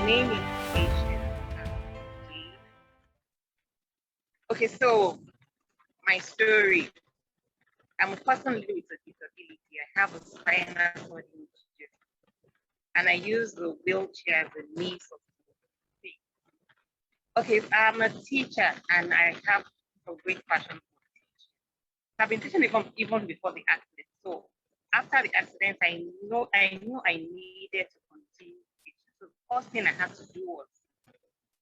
name is Patience. Okay, so my story. I'm a person living with a disability. I have a spinal cord injury, and I use the wheelchair as a means of mobility. Okay, I'm a teacher, and I have a great passion for teaching. I've been teaching even before the accident. So after the accident, I knew I needed to continue teaching. So the first thing I had to do was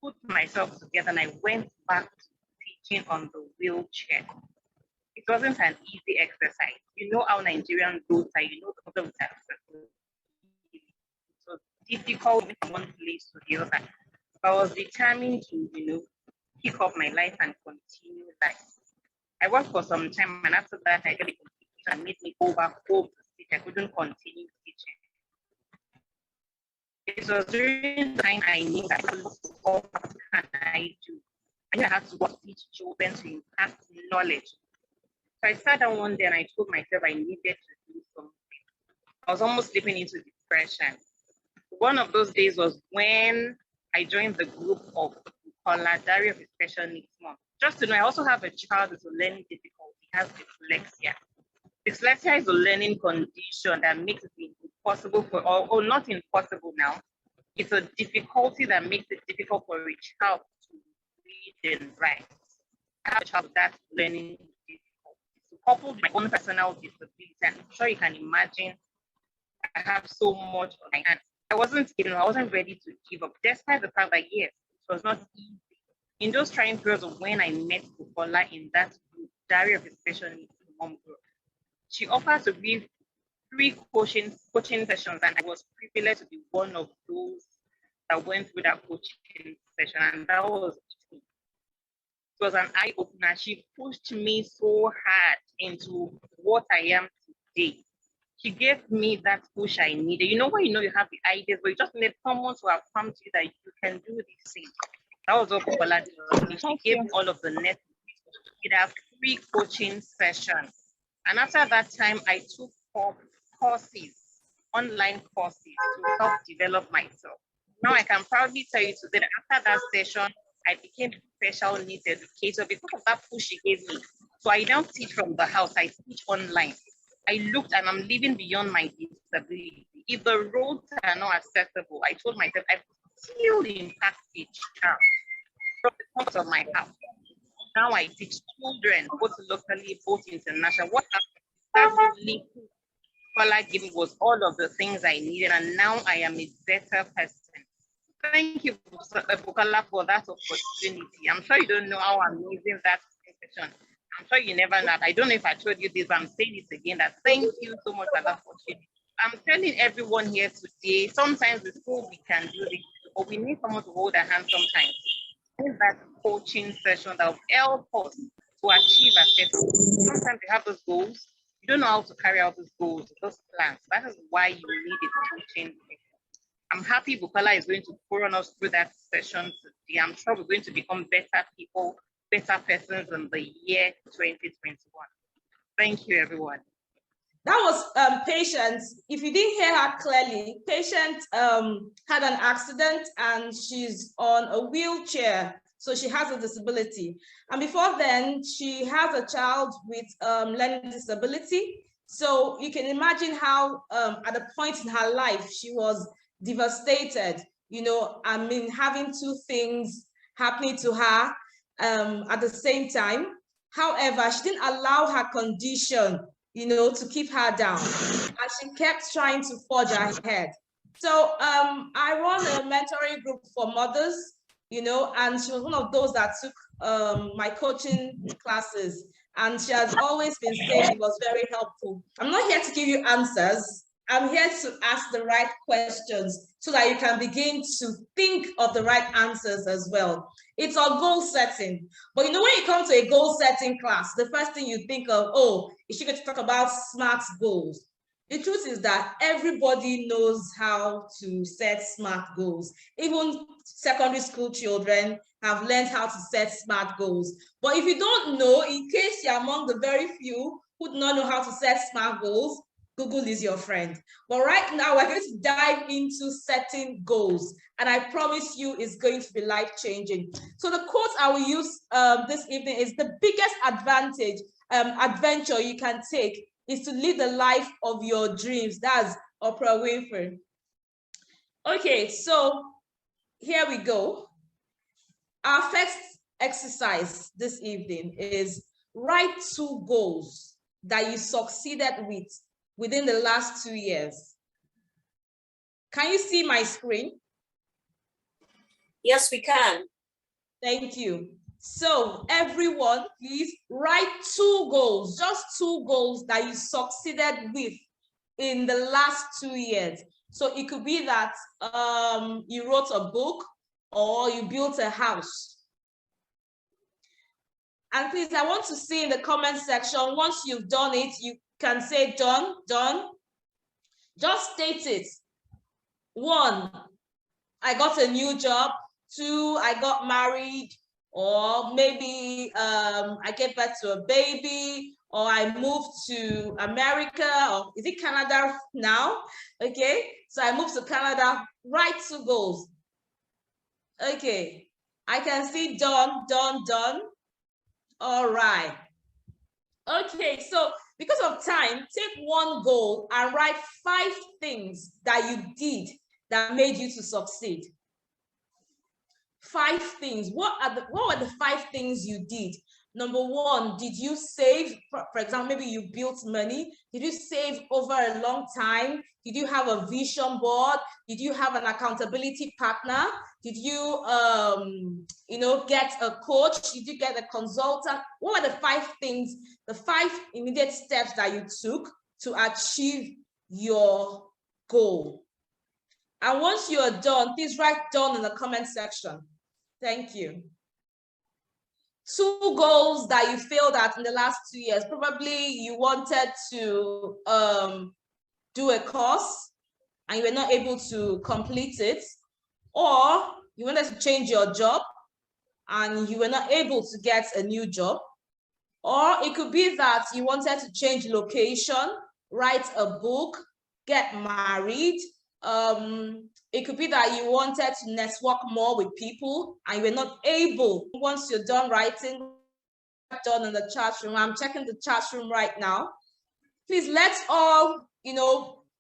put myself together, and I went back to teaching on the wheelchair. It wasn't an easy exercise. You know how Nigerian roads are, you know the problems that so difficult from one place to the other. I was determined to, pick up my life and continue life. I worked for some time, and after that, I got a competition and made me go back home to teach. I couldn't continue teaching. It was during the time I knew that what can I do? I knew I had to go teach children to impact knowledge. So I sat down one day and I told myself I needed to do something. I was almost slipping into depression. One of those days was when I joined the group of Bukola Ayinde of Special Needs Mom. Just to know, I also have a child with a learning difficulty. He has dyslexia. Dyslexia is a learning condition that makes it impossible or not impossible now. It's a difficulty that makes it difficult for a child to read and write. I have a child with that learning difficulty. So coupled with my own personal disability, I'm sure you can imagine I have so much on my hands. I wasn't ready to give up, despite the fact that yes, it was not easy. In those trying periods of when I met Bukola in that group, Diary of a Special Needs Mom group, she offered to give 3 coaching sessions, and I was privileged to be one of those that went through that coaching session, and that was it. It was an eye opener. She pushed me so hard into what I am today. She gave me that push I needed. You know when you have the ideas, but you just need someone to have come to you that you can do this thing. That was what Bukola did. She gave all of the necessary. She did have 3 coaching sessions. And after that time, I took up courses, online courses to help develop myself. Now I can proudly tell you today that after that session, I became a special needs educator because of that push she gave me. So I don't teach from the house, I teach online. I looked and I'm living beyond my disability. If the roads are not accessible, I told myself I still impact a child from the comfort of my house. Now I teach children, both locally, both international. What that link Bukola gave me was all of the things I needed, and now I am a better person. Thank you, Bukola, for that opportunity. I'm sure you don't know how amazing that session. I'm sure you never know. I don't know if I told you this, but I'm saying it again, that thank you so much for that opportunity. I'm telling everyone here today, sometimes with school we can do this, but we need someone to hold our hand sometimes. In that coaching session that will help us to achieve our goals. Sometimes you have those goals, you don't know how to carry out those goals, those plans. That is why you need a coaching. I'm happy Bukola is going to run us through that session today. I'm sure we're going to become better people, better persons in the year 2021. Thank you, everyone. That was Patience. If you didn't hear her clearly, Patience had an accident and she's on a wheelchair. So she has a disability. And before then, she has a child with learning disability. So you can imagine how at a point in her life, she was devastated, having 2 things happening to her at the same time. However, she didn't allow her condition to keep her down. And she kept trying to forge ahead. So I run a mentoring group for mothers, and she was one of those that took my coaching classes. And she has always been saying it was very helpful. I'm not here to give you answers. I'm here to ask the right questions so that you can begin to think of the right answers as well. It's a goal setting. But when you come to a goal setting class, the first thing you think of, is she going to talk about SMART goals? The truth is that everybody knows how to set SMART goals. Even secondary school children have learned how to set SMART goals. But if you don't know, in case you're among the very few who do not know how to set SMART goals, Google is your friend. But right now, we're going to dive into setting goals. And I promise you it's going to be life-changing. So the quote I will use this evening is, the biggest adventure you can take is to live the life of your dreams. That's Oprah Winfrey. Okay, so here we go. Our first exercise this evening is write 2 goals that you succeeded with within the last 2 years. Can you see my screen? Yes, we can. Thank you. So everyone, please write 2 goals, just 2 goals that you succeeded with in the last 2 years. So it could be that you wrote a book or you built a house. And please, I want to see in the comment section, once you've done it, you can say done, done. Just state it. 1, I got a new job. 2, I got married. Or maybe I gave birth to a baby, or I moved to America, or is it Canada now? Okay, so I moved to Canada. Write 2 goals. Okay, I can see done, done, done. All right. Okay, so because of time, take 1 goal and write 5 things that you did that made you to succeed. 5 things. What were the 5 things you did? Number 1, did you save? For example, maybe you built money. Did you save over a long time? Did you have a vision board? Did you have an accountability partner? Did you, get a coach? Did you get a consultant? What were the 5 things, the 5 immediate steps that you took to achieve your goal? And once you are done, please write done in the comment section. Thank you. 2 goals that you failed at in the last 2 years. Probably you wanted to do a course and you were not able to complete it, or you wanted to change your job and you were not able to get a new job, or it could be that you wanted to change location, write a book, get married. It could be that you wanted to network more with people and you were not able. Once you're done writing, done in the chat room. I'm checking the chat room right now. Please, let's all,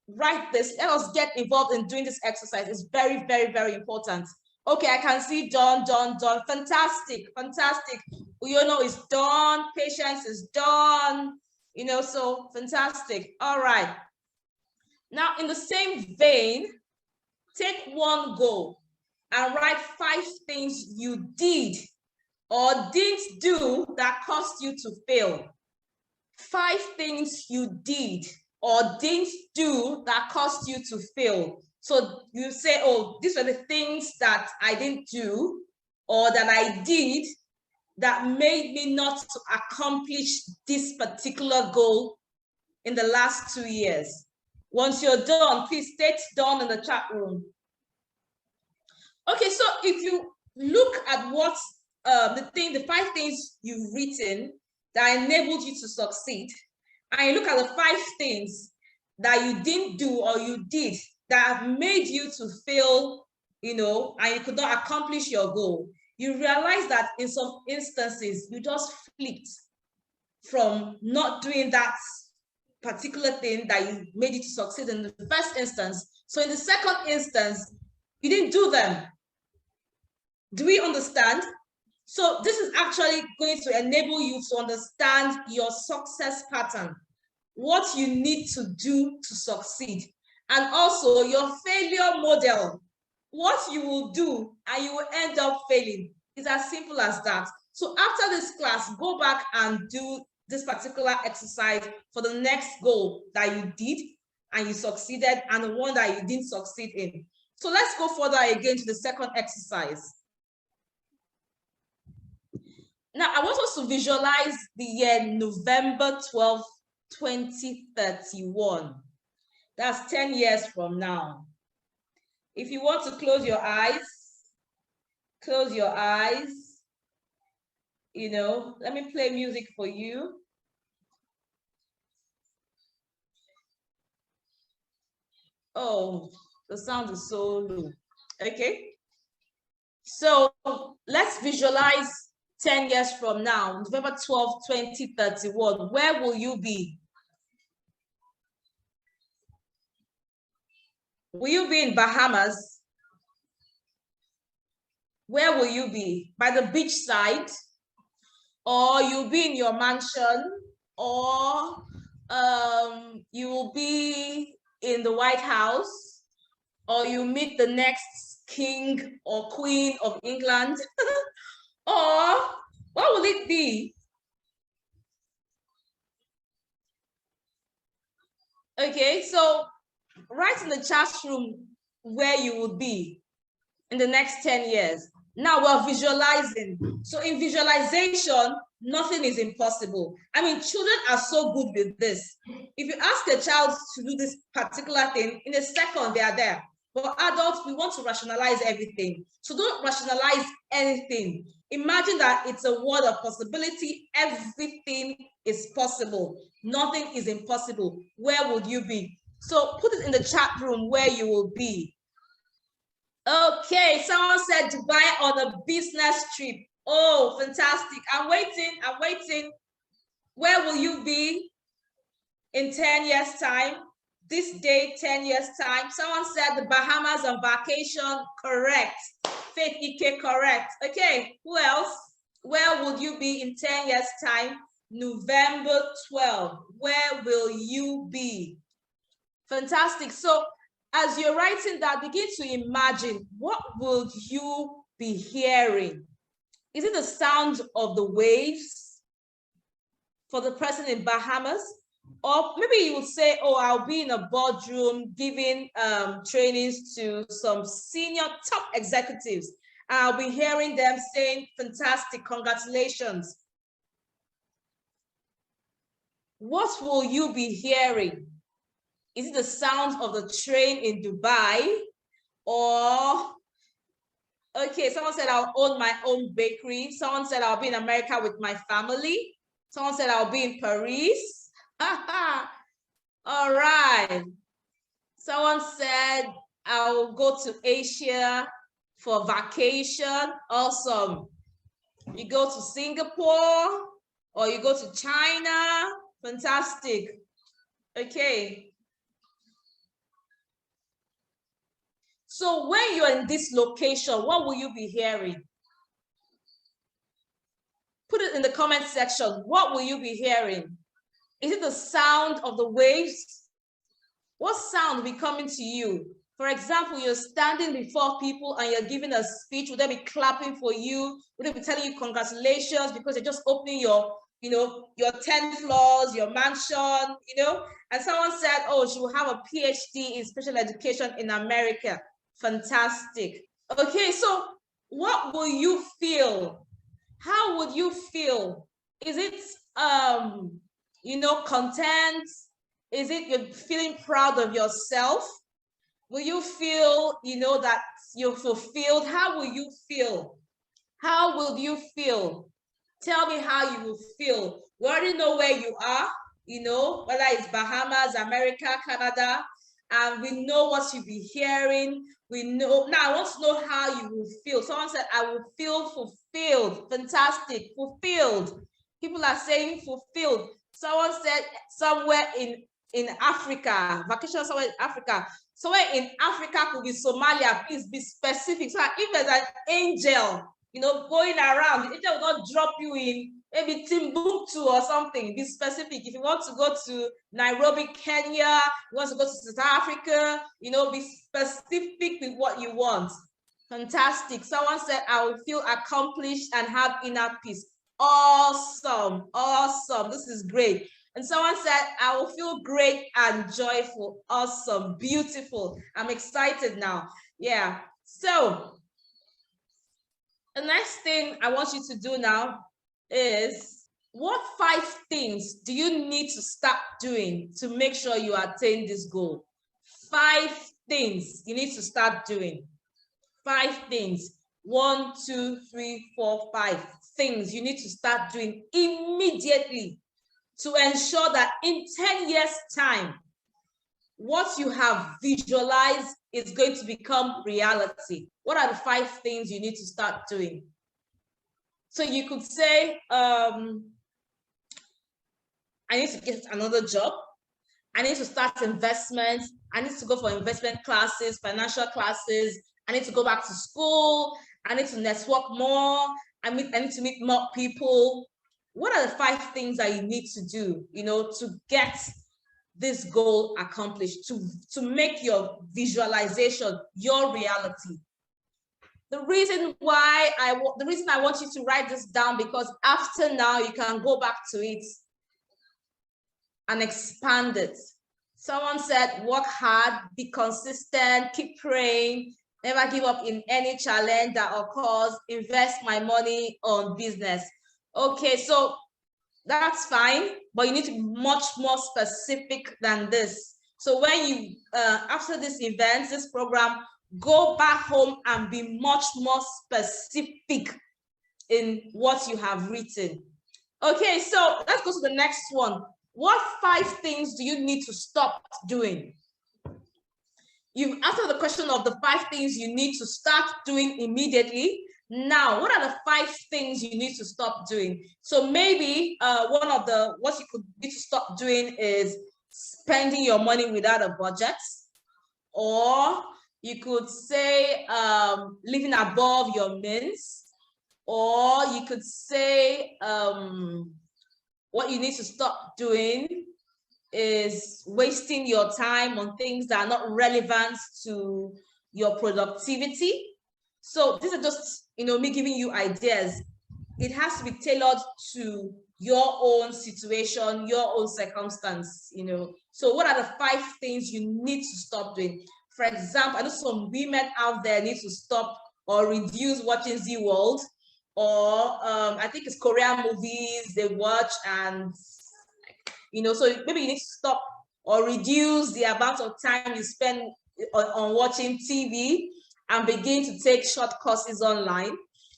write this. Let us get involved in doing this exercise. It's very, very, very important. Okay, I can see done, done, done. Fantastic, fantastic. Is done. Patience is done. So fantastic. All right. Now, in the same vein, take 1 goal and write 5 things you did or didn't do that caused you to fail. 5 things you did or didn't do that caused you to fail. So you say, oh, these are the things that I didn't do or that I did that made me not to accomplish this particular goal in the last 2 years. Once you're done, please state done in the chat room. Okay, so if you look at what the 5 things you've written that enabled you to succeed, and you look at the 5 things that you didn't do or you did that have made you to fail, and you could not accomplish your goal, you realize that in some instances, you just flipped from not doing that particular thing that you made you to succeed in the first instance. So in the second instance, you didn't do them. Do we understand? So this is actually going to enable you to understand your success pattern, what you need to do to succeed, and also your failure model, what you will do and you will end up failing. It's as simple as that. So after this class, go back and do this particular exercise for the next goal that you did and you succeeded and the one that you didn't succeed in. So let's go further again to the second exercise. Now, I want us to visualize the year November 12th, 2031. That's 10 years from now. If you want to close your eyes, close your eyes. Let me play music for you. Oh, the sound is so low. Okay. So let's visualize 10 years from now, November 12, 2031. Where will you be? Will you be in Bahamas? Where will you be? By the beach side? Or you'll be in your mansion? Or you will be in the White House? Or you meet the next king or queen of England? Or what will it be? Okay, so write in the chat room where you would be in the next 10 years. Now we're visualizing. So in visualization, nothing is impossible. I mean, children are so good with this. If you ask a child to do this particular thing, in a second, they are there. But adults, we want to rationalize everything. So don't rationalize anything. Imagine that it's a world of possibility. Everything is possible. Nothing is impossible. Where would you be? So put it in the chat room where you will be. Okay, someone said Dubai on a business trip. Oh, fantastic. I'm waiting. Where will you be in 10 years' time? This day, 10 years' time. Someone said the Bahamas on vacation. Correct. Faith Ike, correct. Okay, who else? Where would you be in 10 years' time? November 12. Where will you be? Fantastic. So as you're writing that, begin to imagine, what will you be hearing? Is it the sound of the waves for the person in Bahamas? Or maybe you would say, oh, I'll be in a boardroom giving trainings to some senior top executives. I'll be hearing them saying, fantastic, congratulations. What will you be hearing? Is it the sound of the train in Dubai? Or, okay, someone said I'll own my own bakery. Someone said I'll be in America with my family. Someone said I'll be in Paris. All right. Someone said I'll go to Asia for vacation. Awesome. You go to Singapore or you go to China. Fantastic. Okay. So when you're in this location, what will you be hearing? Put it in the comment section. What will you be hearing? Is it the sound of the waves? What sound will be coming to you? For example, you're standing before people and you're giving a speech. Would they be clapping for you? Would they be telling you congratulations because you're just opening your, your 10 floors, your mansion, And someone said, oh, she will have a PhD in special education in America. Fantastic. Okay, so what will you feel? How would you feel? Is it content? Is it you're feeling proud of yourself? Will you feel that you're fulfilled? How will you feel? How will you feel? Tell me how you will feel. We already know where you are, whether it's Bahamas, America, Canada, and we know what you'll be hearing. We know. Now I want to know how you will feel. Someone said, I will feel fulfilled. Fantastic. Fulfilled. People are saying fulfilled. Someone said somewhere in Africa, vacation somewhere in Africa. Somewhere in Africa could be Somalia. Please be specific. So if there's an angel, going around, the angel will not drop you in maybe Timbuktu or something. Be specific. If you want to go to Nairobi, Kenya, you want to go to South Africa, be specific with what you want. Fantastic. Someone said, I will feel accomplished and have inner peace. Awesome. Awesome. This is great. And someone said, I will feel great and joyful. Awesome. Beautiful. I'm excited now. Yeah. So the next thing I want you to do now is, what 5 things do you need to start doing to make sure you attain this goal? 5 things you need to start doing. 5 things. 1, 2, 3, 4, 5 things you need to start doing immediately to ensure that in 10 years' time, what you have visualized is going to become reality. What are the 5 things you need to start doing? So you could say, I need to get another job. I need to start investment. I need to go for investment classes, financial classes. I need to go back to school. I need to network more. I need to meet more people. What are the 5 things that you need to do, to get this goal accomplished, to make your visualization your reality? The reason I want you to write this down, because after now you can go back to it and expand it. Someone said, work hard, be consistent, keep praying, never give up in any challenge that occurs, invest my money on business. Okay, so that's fine, but you need to be much more specific than this. So when you, after this event, this program, go back home and be much more specific in what you have written. Okay, so let's go to the next one. What 5 things do you need to stop doing? You've answered the question of the 5 things you need to start doing immediately. Now, what are the 5 things you need to stop doing? So maybe what you could need to stop doing is spending your money without a budget, or you could say living above your means, or you could say what you need to stop doing is wasting your time on things that are not relevant to your productivity. So these are just, me giving you ideas. It has to be tailored to your own situation, your own circumstance, So what are the 5 things you need to stop doing? For example, I know some women out there need to stop or reduce watching Z World, or I think it's Korean movies they watch, and so maybe you need to stop or reduce the amount of time you spend on watching TV and begin to take short courses online,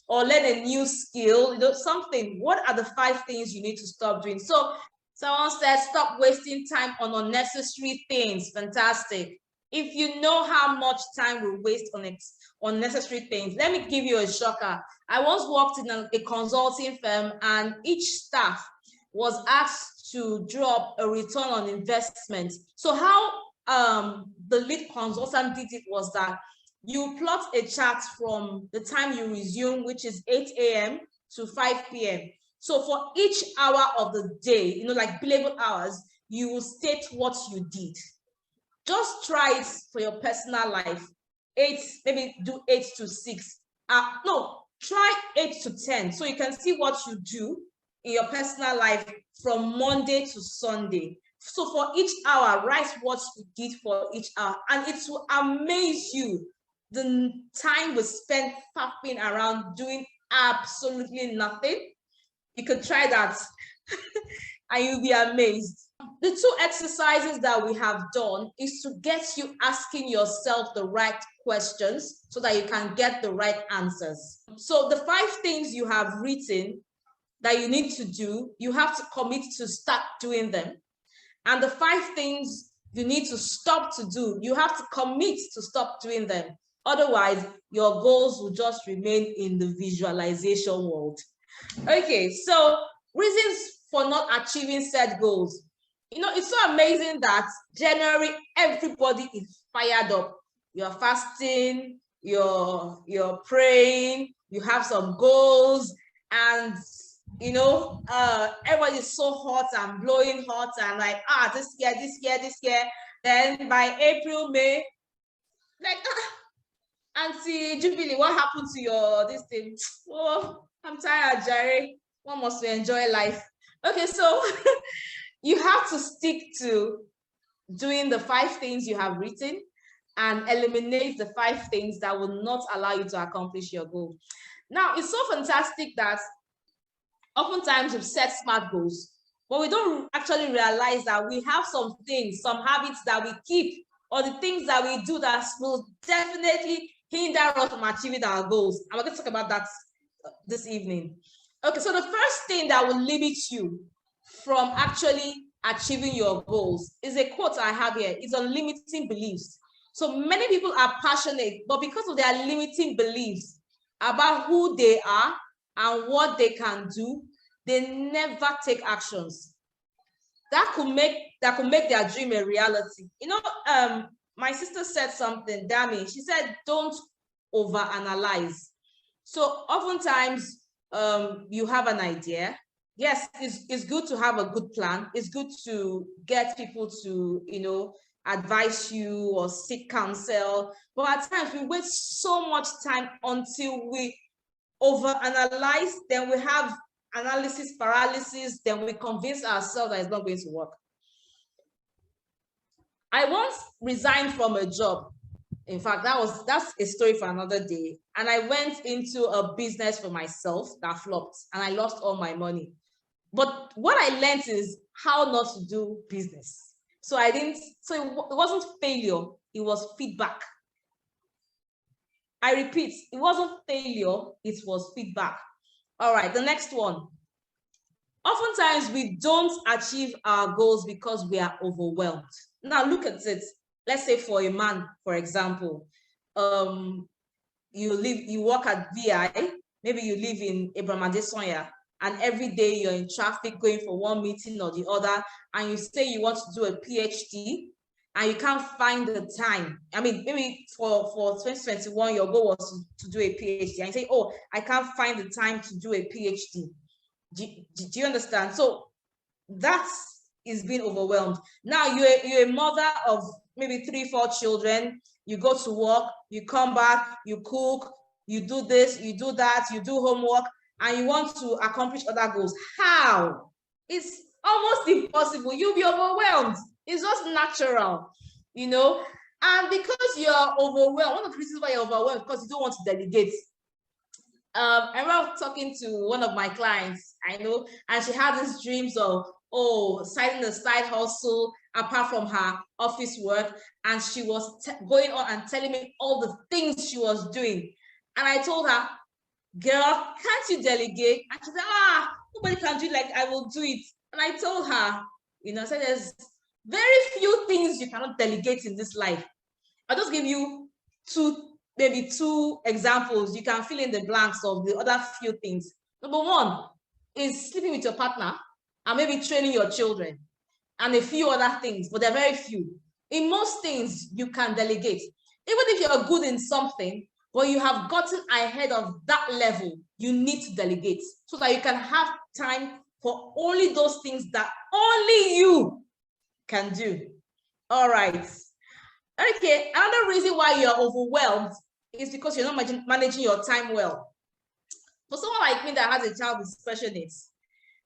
or learn a new skill, something. What are the 5 things you need to stop doing? So someone said, stop wasting time on unnecessary things. Fantastic. If you know how much time we waste on unnecessary things, let me give you a shocker. I once worked in a consulting firm, and each staff was asked to drop a return on investment. So how the lead consultant did it was that you plot a chart from the time you resume, which is 8 a.m. to 5 p.m. So for each hour of the day, like billable hours, you will state what you did. Just try it for your personal life. Maybe do 8 to 6. No, try 8 to 10. So you can see what you do in your personal life from Monday to Sunday. So for each hour, write what you did for each hour, and it will amaze you the time we spent faffing around doing absolutely nothing. You could try that and you'll be amazed. The 2 exercises that we have done is to get you asking yourself the right questions so that you can get the right answers. So the 5 things you have written that you need to do, you have to commit to start doing them. And the 5 things you need to stop to do, you have to commit to stop doing them. Otherwise, your goals will just remain in the visualization world. Okay, so reasons for not achieving said goals. It's so amazing that January, everybody is fired up. You're fasting, you're praying, you have some goals, and everybody's so hot and blowing hot and like, this year. Then by April, May, like, Auntie Jubilee, what happened to your this thing? Oh, I'm tired, Jerry. One must enjoy life. Okay, so you have to stick to doing the 5 things you have written and eliminate the 5 things that will not allow you to accomplish your goal. Now, it's so fantastic that oftentimes we've set SMART goals, but we don't actually realize that we have some things, some habits that we keep, or the things that we do that will definitely hinder us from achieving our goals. And we're going to talk about that this evening. Okay, so the first thing that will limit you from actually achieving your goals is a quote I have here. It's on limiting beliefs. So many people are passionate, but because of their limiting beliefs about who they are and what they can do, they never take actions. That could make their dream a reality. You know, my sister said something, Dami. She said, don't overanalyze. So oftentimes, you have an idea. Yes, it's good to have a good plan. It's good to get people to, you know, advise you or seek counsel. But at times we waste so much time until we overanalyze, then we have analysis paralysis, then we convince ourselves that it's not going to work. I once resigned from a job. In fact, that's a story for another day. And I went into a business for myself that flopped and I lost all my money. But what I learned is how not to do business. So it wasn't failure, it was feedback. I repeat, it wasn't failure, it was feedback. All right, the next one. Oftentimes we don't achieve our goals because we are overwhelmed. Now look at it. Let's say for a man, for example, you work at VI, maybe you live in Abraham Adesanya, and every day you're in traffic going for one meeting or the other, and you say you want to do a PhD, and you can't find the time. I mean, maybe for 2021, your goal was to do a PhD, and you say, oh, I can't find the time to do a PhD. Do you understand? So that is being overwhelmed. Now you're a mother of maybe 3-4 children. You go to work, you come back, you cook, you do this, you do that, you do homework, and you want to accomplish other goals. How? It's almost impossible. You'll be overwhelmed. It's just natural, you know. And because you're overwhelmed, one of the reasons why you're overwhelmed because you don't want to delegate. I remember talking to one of my clients, I know, and she had these dreams of, starting a side hustle apart from her office work. And she was going on and telling me all the things she was doing. And I told her, girl, can't you delegate? And she said, nobody can do it like I will do it. And I told her, you know, I said, there's very few things you cannot delegate in this life. I'll just give you maybe two examples. You can fill in the blanks of the other few things. Number one is sleeping with your partner and maybe training your children and a few other things, but they're very few. In most things, you can delegate. Even if you're good in something, but you have gotten ahead of that level, you need to delegate so that you can have time for only those things that only you can do. All right. Okay, another reason why you're overwhelmed is because you're not managing your time well. For someone like me that has a child with special needs,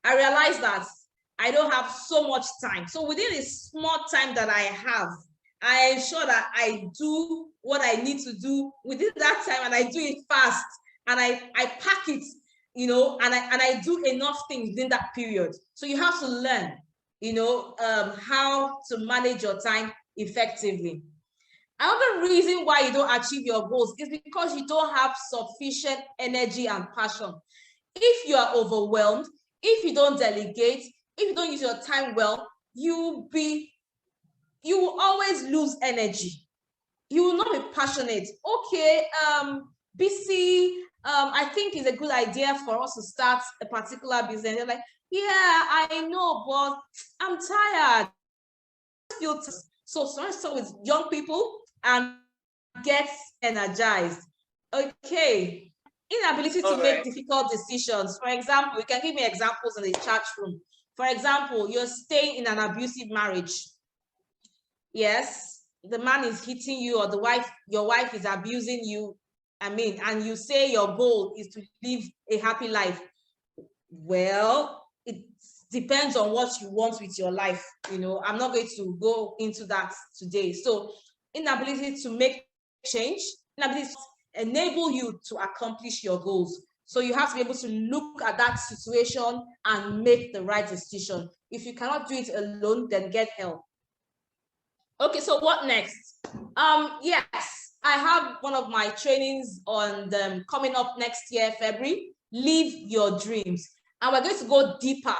I realize that I don't have so much time. So within the small time that I have, I ensure that I do what I need to do within that time, and I do it fast, and I pack it, you know, and I do enough things within that period. So you have to learn, you know, how to manage your time effectively. Another reason why you don't achieve your goals is because you don't have sufficient energy and passion. If you are overwhelmed, if you don't delegate, if you don't use your time well, you will always lose energy. You will not be passionate. Okay, BC, I think it's a good idea for us to start a particular business. They're like, yeah, I know, but I'm tired. So start with young people and get energized. Okay, inability to make difficult decisions. For example, you can give me examples in the chat room. For example, you're staying in an abusive marriage. Yes, the man is hitting you, or your wife is abusing you. I mean, and you say your goal is to live a happy life. Well, it depends on what you want with your life. You know, I'm not going to go into that today. So inability to make change, inability to enable you to accomplish your goals. So you have to be able to look at that situation and make the right decision. If you cannot do it alone, then get help. Okay, so what next? Yes, I have one of my trainings on them coming up next year, February. Live your dreams. And we're going to go deeper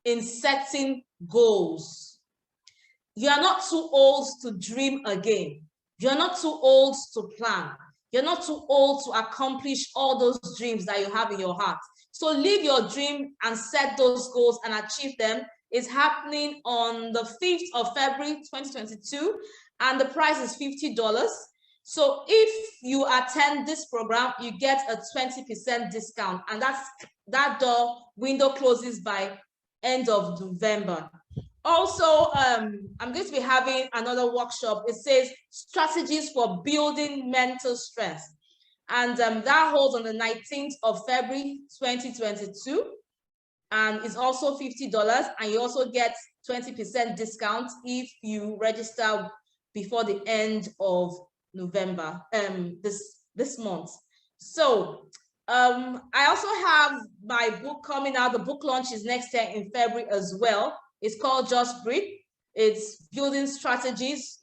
in setting goals. You are not too old to dream again. You're not too old to plan. You're not too old to accomplish all those dreams that you have in your heart. So live your dream and set those goals and achieve them. It's happening on the 5th of February, 2022, and the price is $50. So if you attend this program, you get a 20% discount, and that window closes by end of November. Also, I'm going to be having another workshop. It says strategies for building mental strength. And that holds on the 19th of February, 2022. And it's also $50. And you also get 20% discount if you register before the end of November, this month. So I also have my book coming out. The book launch is next year in February as well. It's called Just Breathe. It's building strategies,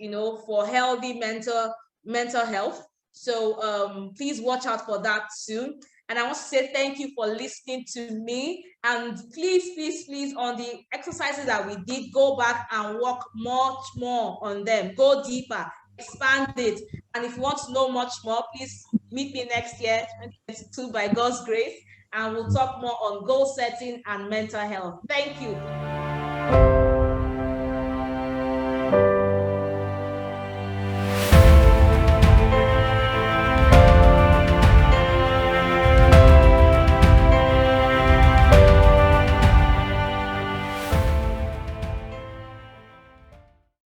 for healthy mental health. So please watch out for that soon. And I want to say thank you for listening to me. And please, please, please, on the exercises that we did, go back and work much more on them. Go deeper, expand it. And if you want to know much more, please meet me next year, 2022, by God's grace. And we'll talk more on goal setting and mental health. Thank you.